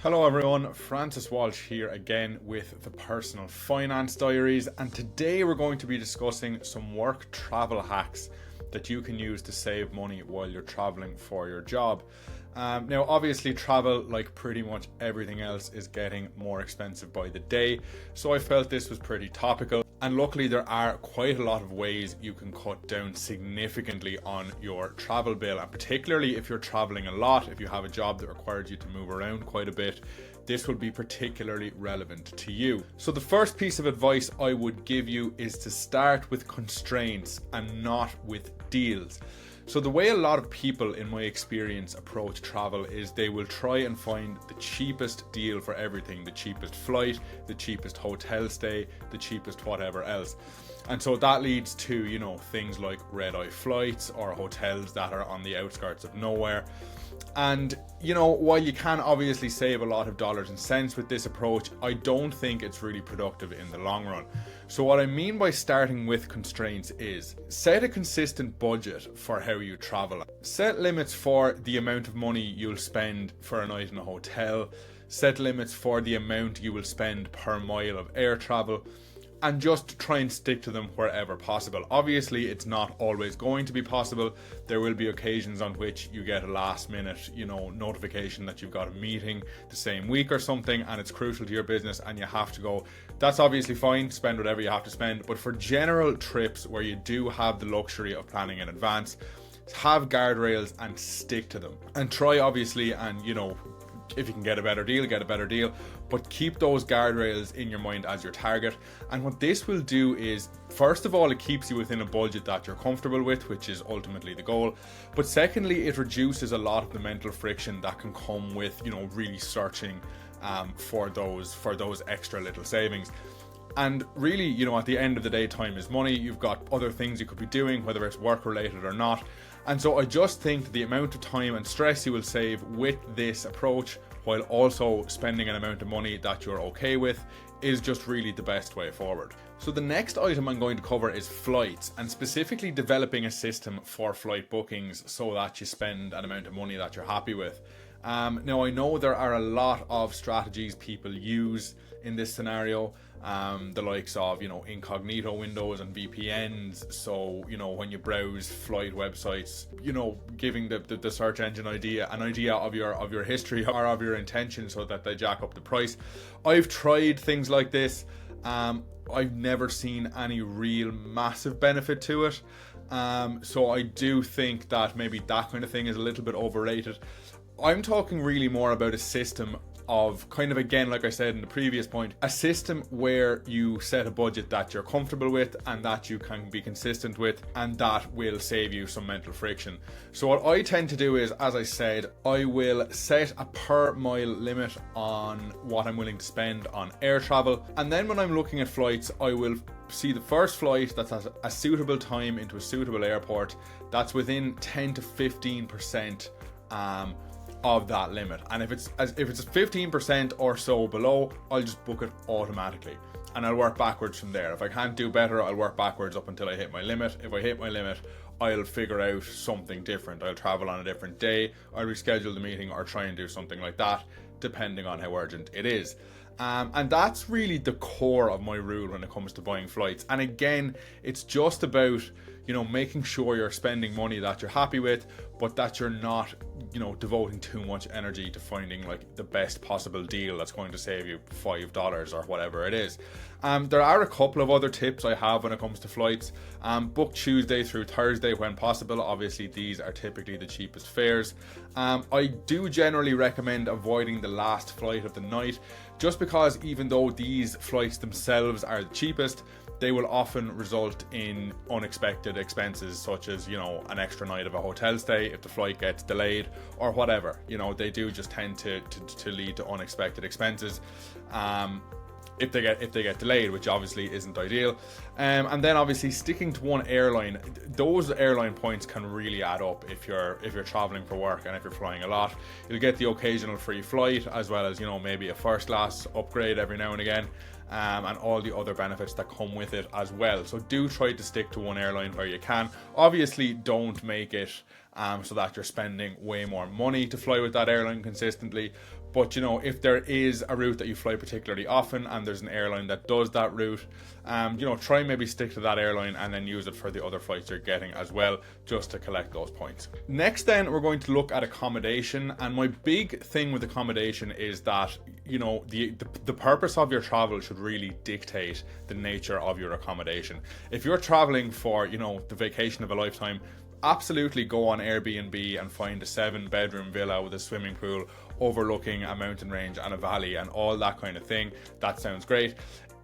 Hello everyone, Francis Walsh here again with the Personal Finance Diaries, and today we're going to be discussing some work travel hacks that you can use to save money while you're traveling for your job. Now obviously travel, like pretty much everything else, is getting more expensive by the day, so I felt this was pretty topical. And luckily there are quite a lot of ways you can cut down significantly on your travel bill, and particularly if you're traveling a lot, if you have a job that requires you to move around quite a bit, this will be particularly relevant to you. So the first piece of advice I would give you is to start with constraints and not with deals. So the way a lot of people, in my experience, approach travel is they will try and find the cheapest deal for everything, the cheapest flight, the cheapest hotel stay, the cheapest whatever else. And so that leads to, things like red-eye flights or hotels that are on the outskirts of nowhere. And, while you can obviously save a lot of dollars and cents with this approach, I don't think it's really productive in the long run. So what I mean by starting with constraints is set a consistent budget for how you travel. Set limits for the amount of money you'll spend for a night in a hotel. Set limits for the amount you will spend per mile of air travel. And just try and stick to them wherever possible. Obviously, it's not always going to be possible. There will be occasions on which you get a last minute, notification that you've got a meeting the same week or something, and it's crucial to your business and you have to go. That's obviously fine, spend whatever you have to spend. But for general trips where you do have the luxury of planning in advance, have guardrails and stick to them. And try obviously, and if you can get a better deal, get a better deal, but keep those guardrails in your mind as your target. And what this will do is, first of all, it keeps you within a budget that you're comfortable with, which is ultimately the goal. But secondly, it reduces a lot of the mental friction that can come with, really searching for those extra little savings. And really, at the end of the day, time is money. You've got other things you could be doing, whether it's work related or not. And so I just think that the amount of time and stress you will save with this approach, while also spending an amount of money that you're okay with, is just really the best way forward. So the next item I'm going to cover is flights, and specifically developing a system for flight bookings so that you spend an amount of money that you're happy with. Now I know there are a lot of strategies people use in this scenario, the likes of incognito windows and VPNs. So when you browse flight websites, giving the search engine an idea of your history or of your intention, so that they jack up the price. I've tried things like this. I've never seen any real massive benefit to it. So I do think that maybe that kind of thing is a little bit overrated. I'm talking really more about a system of kind of, again, like I said in the previous point, a system where you set a budget that you're comfortable with and that you can be consistent with, and that will save you some mental friction. So what I tend to do is, as I said, I will set a per mile limit on what I'm willing to spend on air travel, and then when I'm looking at flights, I will see the first flight that's at a suitable time into a suitable airport that's within 10 to 15% of that limit. And if it's 15% or so below, I'll just book it automatically, and I'll work backwards from there. If I can't do better, I'll work backwards up until I hit my limit. If I hit my limit, I'll figure out something different. I'll travel on a different day, I'll reschedule the meeting, or try and do something like that, depending on how urgent it is. And that's really the core of my rule when it comes to buying flights. And again, it's just about making sure you're spending money that you're happy with, but that you're not devoting too much energy to finding like the best possible deal that's going to save you $5 or whatever it is. There are a couple of other tips I have when it comes to flights. Book Tuesday through Thursday when possible. Obviously these are typically the cheapest fares. I do generally recommend avoiding the last flight of the night, just because even though these flights themselves are the cheapest, they will often result in unexpected expenses, such as an extra night of a hotel stay if the flight gets delayed or whatever. They do just tend to lead to unexpected expenses if they get delayed, which obviously isn't ideal. And then obviously sticking to one airline, those airline points can really add up if you're traveling for work and if you're flying a lot. You'll get the occasional free flight, as well as maybe a first class upgrade every now and again. and all the other benefits that come with it as well. So do try to stick to one airline where you can. Obviously, don't make it so that you're spending way more money to fly with that airline consistently. But you know, if there is a route that you fly particularly often and there's an airline that does that route, you know, try maybe stick to that airline and then use it for the other flights you're getting as well, just to collect those points. Next then, we're going to look at accommodation. And my big thing with accommodation is that, you know, the purpose of your travel should really dictate the nature of your accommodation. If you're traveling for, you know, the vacation of a lifetime, absolutely go on Airbnb and find a 7-bedroom villa with a swimming pool overlooking a mountain range and a valley and all that kind of thing. That sounds great.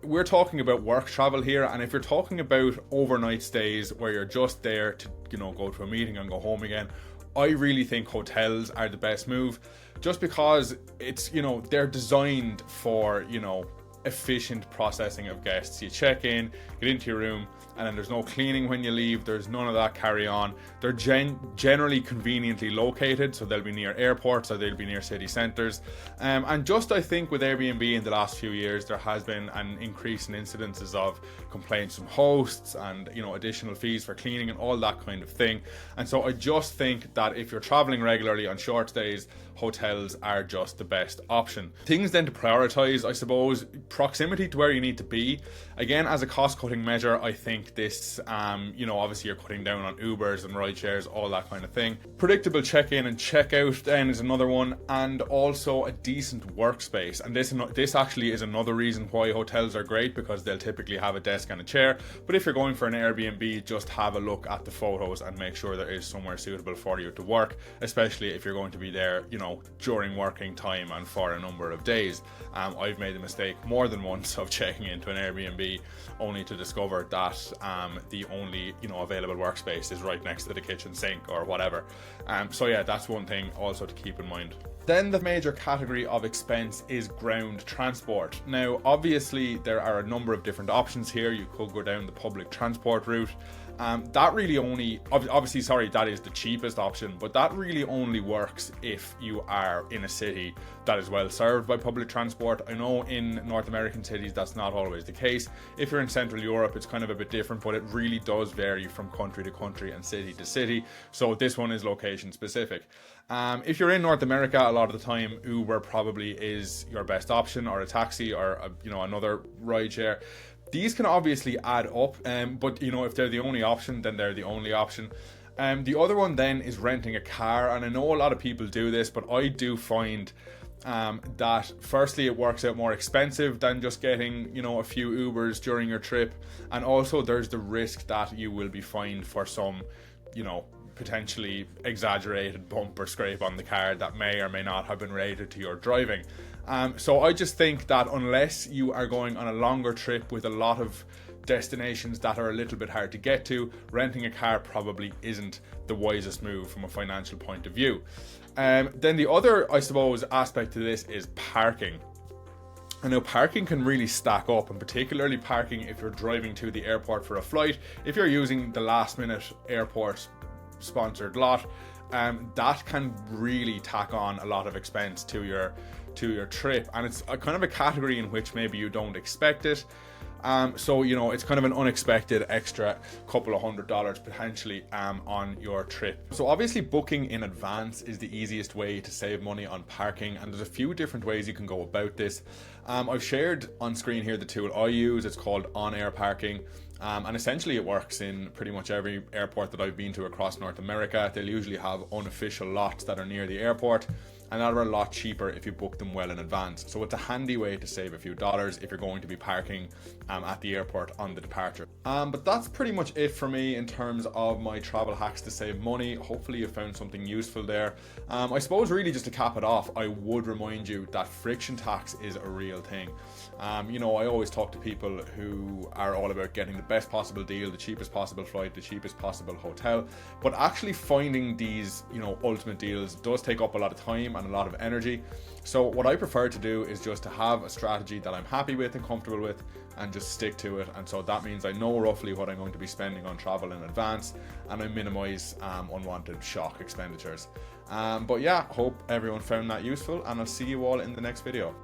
We're talking about work travel here, and if you're talking about overnight stays where you're just there to, you know, go to a meeting and go home again, I really think hotels are the best move, just because it's, you know, they're designed for, you know, efficient processing of guests. You check in, get into your room, and then there's no cleaning when you leave. There's none of that carry on. They're generally conveniently located, so they'll be near airports or they'll be near city centres. And just, I think with Airbnb in the last few years, there has been an increase in incidences of complaints from hosts and, you know, additional fees for cleaning and all that kind of thing. And so I just think that if you're traveling regularly on short stays, hotels are just the best option. Things then to prioritize, I suppose, proximity to where you need to be. Again, as a cost-cutting measure, I think this, you know, obviously you're cutting down on Ubers and ride shares, all that kind of thing. Predictable check-in and check-out then is another one, and also a decent workspace. And this actually is another reason why hotels are great, because they'll typically have a desk and a chair. But if you're going for an Airbnb, just have a look at the photos and make sure there is somewhere suitable for you to work, especially if you're going to be there, you know, during working time and for a number of days. I've made the mistake more than once of checking into an Airbnb only to discover that the only, you know, available workspace is right next to the kitchen sink or whatever. So yeah, that's one thing also to keep in mind. Then the major category of expense is ground transport. Now, obviously there are a number of different options here. You could go down the public transport route. That really only, obviously, sorry, that is the cheapest option, but that really only works if you are in a city that is well served by public transport. I know in North American cities that's not always the case. If you're in Central Europe, it's kind of a bit different, but it really does vary from country to country and city to city. So this one is location specific. If you're in North America, a lot of the time Uber probably is your best option, or a taxi, or you know, another rideshare. These can obviously add up, but you know, if they're the only option, then they're the only option. The other one then is renting a car, and I know a lot of people do this, but I do find that firstly it works out more expensive than just getting, you know, a few Ubers during your trip, and also there's the risk that you will be fined for some, you know, potentially exaggerated bump or scrape on the car that may or may not have been related to your driving. So I just think that unless you are going on a longer trip with a lot of destinations that are a little bit hard to get to, renting a car probably isn't the wisest move from a financial point of view. Then the other, I suppose, aspect to this is parking. I know parking can really stack up, and particularly parking if you're driving to the airport for a flight. If you're using the last minute airport sponsored lot, that can really tack on a lot of expense to your trip, and it's a kind of a category in which maybe you don't expect it. So, you know, it's kind of an unexpected extra couple of $100 potentially on your trip. So obviously booking in advance is the easiest way to save money on parking, and there's a few different ways you can go about this. I've shared on screen here the tool I use. It's called on-air parking. And essentially it works in pretty much every airport that I've been to across North America. They'll usually have unofficial lots that are near the airport, and that are a lot cheaper if you book them well in advance. So it's a handy way to save a few dollars if you're going to be parking at the airport on the departure. But that's pretty much it for me in terms of my travel hacks to save money. Hopefully you found something useful there. I suppose really just to cap it off, I would remind you that friction tax is a real thing. You know, I always talk to people who are all about getting the best possible deal, the cheapest possible flight, the cheapest possible hotel, but actually finding these, you know, ultimate deals does take up a lot of time and a lot of energy. So what I prefer to do is just to have a strategy that I'm happy with and comfortable with, and just stick to it. And so that means I know roughly what I'm going to be spending on travel in advance, and I minimize unwanted shock expenditures. But yeah, hope everyone found that useful, and I'll see you all in the next video.